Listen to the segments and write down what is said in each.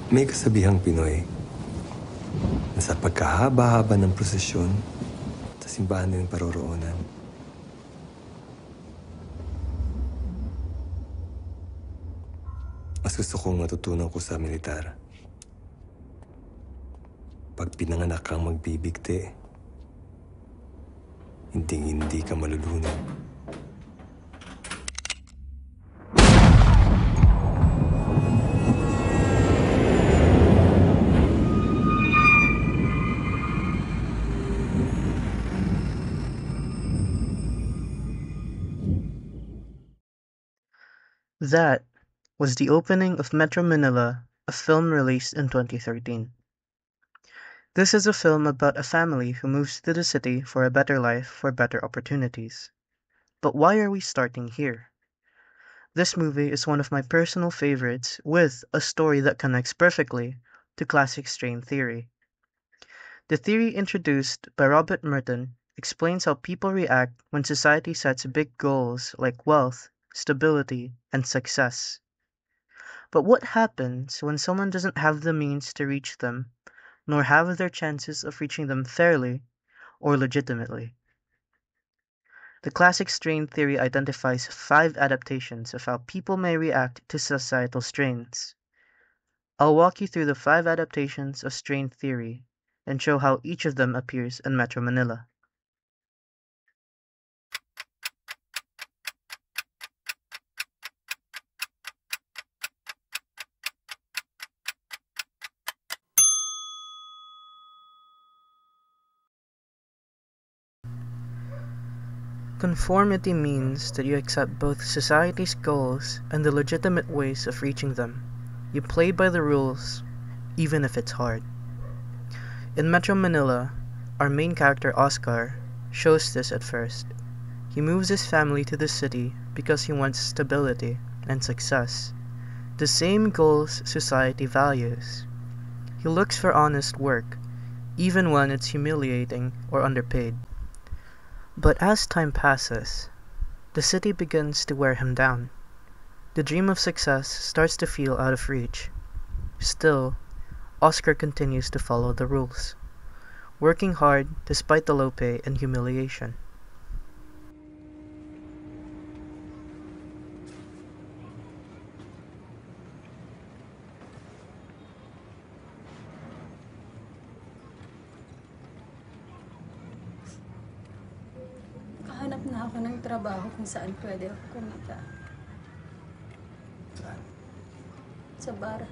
May kasabihang Pinoy na sa pagkahaba-haba ng prosesyon sa simbahan din paroroonan. Mas gusto kong matutunan ko sa militar. Pag pinanganak kang magbibigti, hindi ka malulunod. That was the opening of Metro Manila, a film released in 2013. This is a film about a family who moves to the city for a better life for better opportunities. But why are we starting here? This movie is one of my personal favorites with a story that connects perfectly to classic strain theory. The theory introduced by Robert Merton explains how people react when society sets big goals like wealth, stability, and success. But what happens when someone doesn't have the means to reach them, nor have their chances of reaching them fairly or legitimately? The classic strain theory identifies 5 adaptations of how people may react to societal strains. I'll walk you through the 5 adaptations of strain theory and show how each of them appears in Metro Manila. Conformity means that you accept both society's goals and the legitimate ways of reaching them. You play by the rules, even if it's hard. In Metro Manila, our main character Oscar shows this at first. He moves his family to the city because he wants stability and success, the same goals society values. He looks for honest work, even when it's humiliating or underpaid. But as time passes, the city begins to wear him down. The dream of success starts to feel out of reach. Still, Oscar continues to follow the rules, working hard despite the low pay and humiliation. Hanap na ako ng trabaho kung saan pwede ako kumita. Saan? Sa bar.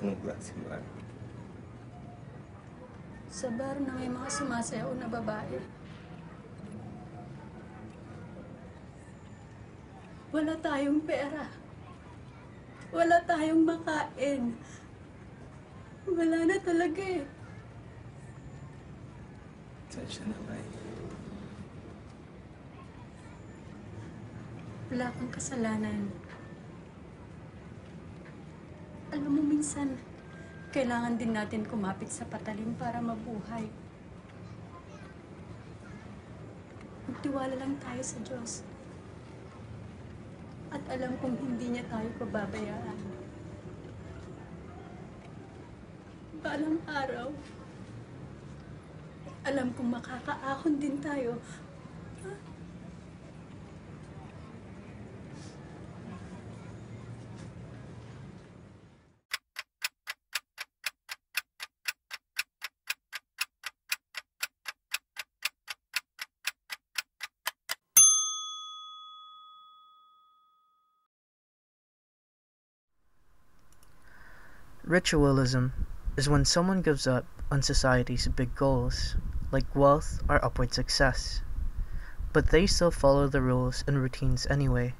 Anong klaseng bar? Sa bar na may mga sumasayaw na babae. Wala tayong pera. Wala tayong makain. Wala na talaga eh. Saan naman? Wala kang kasalanan. Alam mo, minsan, kailangan din natin kumapit sa patalim para mabuhay. Magtiwala lang tayo sa Diyos. At alam kong hindi niya tayo pababayaan. Balang araw, alam kong makakaahon din tayo. Ritualism is when someone gives up on society's big goals, like wealth or upward success, but they still follow the rules and routines anyway.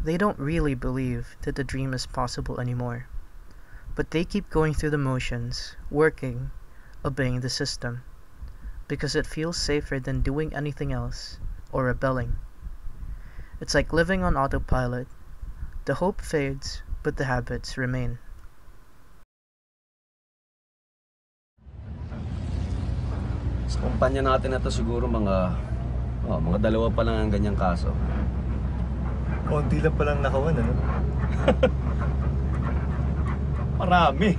They don't really believe that the dream is possible anymore, but they keep going through the motions, working, obeying the system, because it feels safer than doing anything else or rebelling. It's like living on autopilot. The hope fades, but the habits remain. Sa kumpanya natin na to siguro mga 2 pa lang ang ganyang kaso. Konti lang palang nakawan, ano? Marami.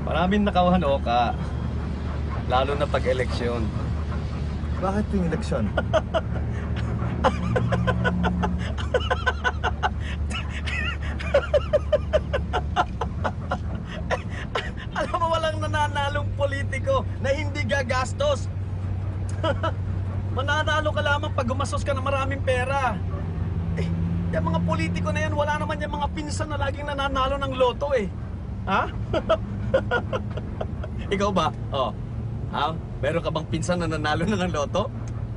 Maraming nakawan, Oka. Lalo na pag-eleksyon. Bakit yung eleksyon? Alam mo, walang nananalong politiko na hindi gagastos. Mananalo ka lamang pag gumastos ka ng maraming pera. Eh, yung mga politiko na yan, wala naman yung mga pinsan na laging nananalo ng loto eh. Ha? Ikaw ba? Oh. Ha? Meron ka bang pinsan na nanalo na ng loto?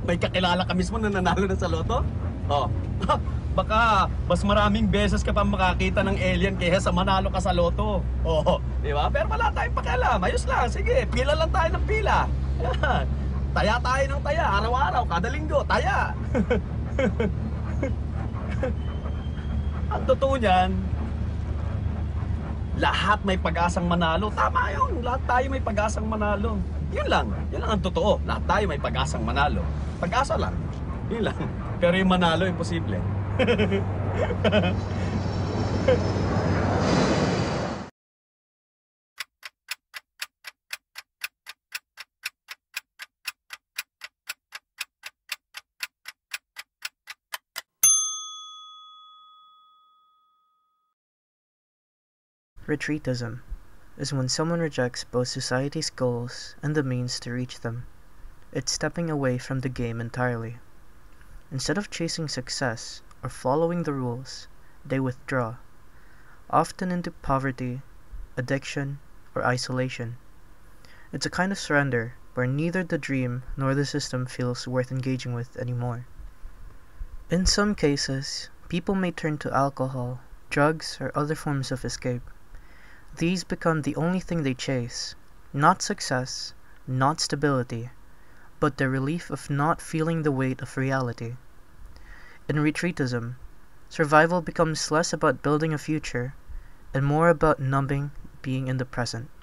May kakilala ka mismo na nanalo na sa loto? Oh. Baka mas maraming beses ka pa makakita ng alien kaysa sa manalo ka sa loto. Oh, di ba? Pero wala tayong pakialam. Ayos lang. Sige, pila lang tayo ng pila. Yan. Taya tayo ng taya. Araw-araw, kada linggo, taya. Ang totoo niyan, lahat may pag-asang manalo. Tama yun. Lahat tayo may pag-asang manalo. Yun lang. Yun lang ang totoo. Lahat tayo may pag-asang manalo. Pag-asa lang. Yun lang. Pero yung manalo, imposible. Retreatism is when someone rejects both society's goals and the means to reach them. It's stepping away from the game entirely. Instead of chasing success or following the rules, they withdraw, often into poverty, addiction, or isolation. It's a kind of surrender where neither the dream nor the system feels worth engaging with anymore. In some cases, people may turn to alcohol, drugs, or other forms of escape. These become the only thing they chase, not success, not stability, but the relief of not feeling the weight of reality. In retreatism, survival becomes less about building a future and more about numbing being in the present.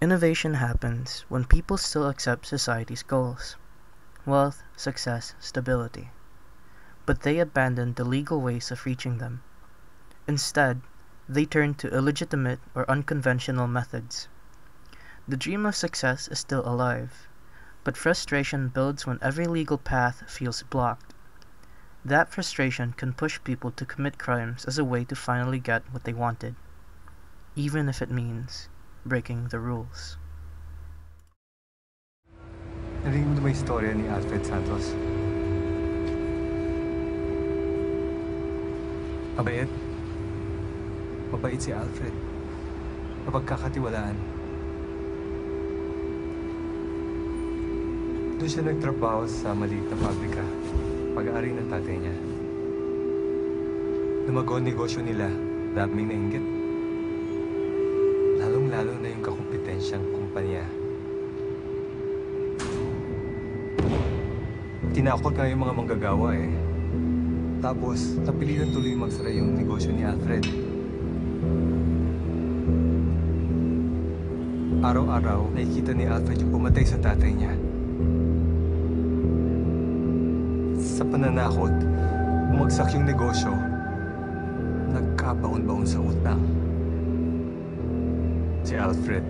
Innovation happens when people still accept society's goals: wealth, success, stability. But they abandon the legal ways of reaching them. Instead, they turn to illegitimate or unconventional methods. The dream of success is still alive, but frustration builds when every legal path feels blocked. That frustration can push people to commit crimes as a way to finally get what they wanted, even if it means breaking the rules. Narinig mo ba yung istorya ni Alfred Santos? Mabait. Mabait si Alfred. Mapagkakatiwalaan. Doon siya nagtrabaho sa maliit na pabrika. Pag-aari ng tatay niya. Lumago ang negosyo nila. Daming nainggit. Lalong-lalo na yung kakumpetensyang kumpanya. Tinakot nga yung mga manggagawa eh. Tapos, napilitan tuloy magsara yung negosyo ni Alfred. Araw-araw, nakikita ni Alfred yung pumatay sa tatay niya. Sa pananakot, bumagsak yung negosyo. Nagkabaon-baon sa utang. Si Alfred.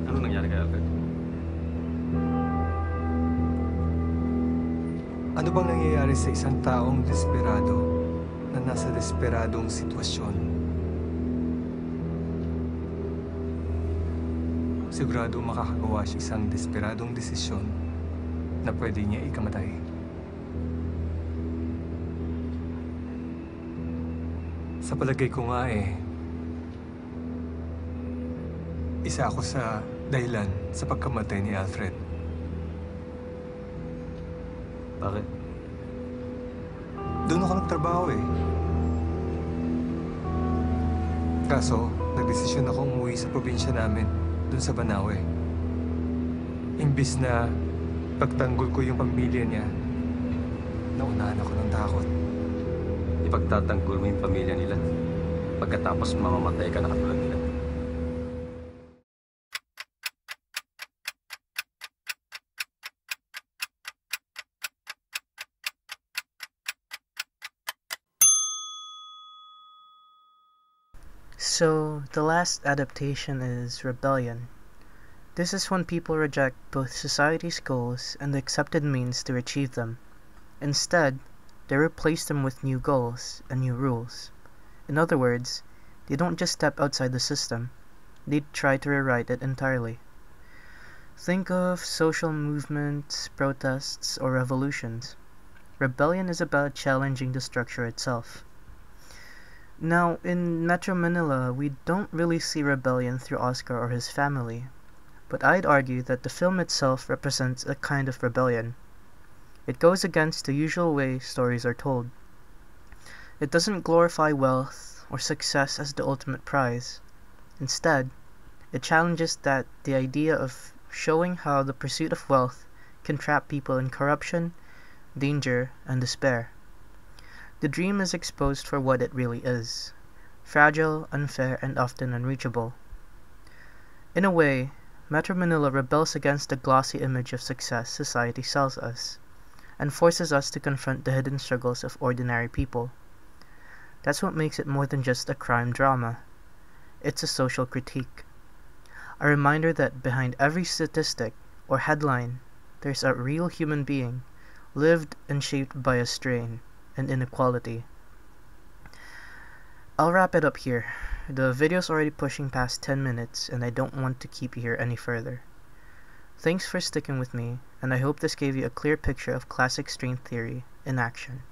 Ano nangyari kay Alfred? Ano bang nangyayari sa isang taong desperado na nasa desperadong sitwasyon? sigurado makakagawa siya isang desperadong desisyon na pwede niya ikamatay. Sa palagay ko nga isa ako sa dahilan sa pagkamatay ni Alfred. Bakit? Doon ako nagtrabaho Kaso, nagdesisyon akong umuwi sa probinsya namin, doon sa Banawe. Imbis na pagtanggol ko yung pamilya niya, naunahan ako ng takot. Ipagtatanggol mo yung pamilya nila. Pagkatapos mamamatay ka na katulad nila. So, the last adaptation is rebellion. This is when people reject both society's goals and the accepted means to achieve them. Instead, they replace them with new goals and new rules. In other words, they don't just step outside the system, they try to rewrite it entirely. Think of social movements, protests, or revolutions. Rebellion is about challenging the structure itself. Now, in Metro Manila, we don't really see rebellion through Oscar or his family, but I'd argue that the film itself represents a kind of rebellion. It goes against the usual way stories are told. It doesn't glorify wealth or success as the ultimate prize. Instead, it challenges the idea of showing how the pursuit of wealth can trap people in corruption, danger, and despair. The dream is exposed for what it really is: fragile, unfair, and often unreachable. In a way, Metro Manila rebels against the glossy image of success society sells us, and forces us to confront the hidden struggles of ordinary people. That's what makes it more than just a crime drama. It's a social critique. A reminder that behind every statistic or headline, there's a real human being, lived and shaped by a strain and inequality. I'll wrap it up here. The video's already pushing past 10 minutes and I don't want to keep you here any further. Thanks for sticking with me, and I hope this gave you a clear picture of classic string theory in action.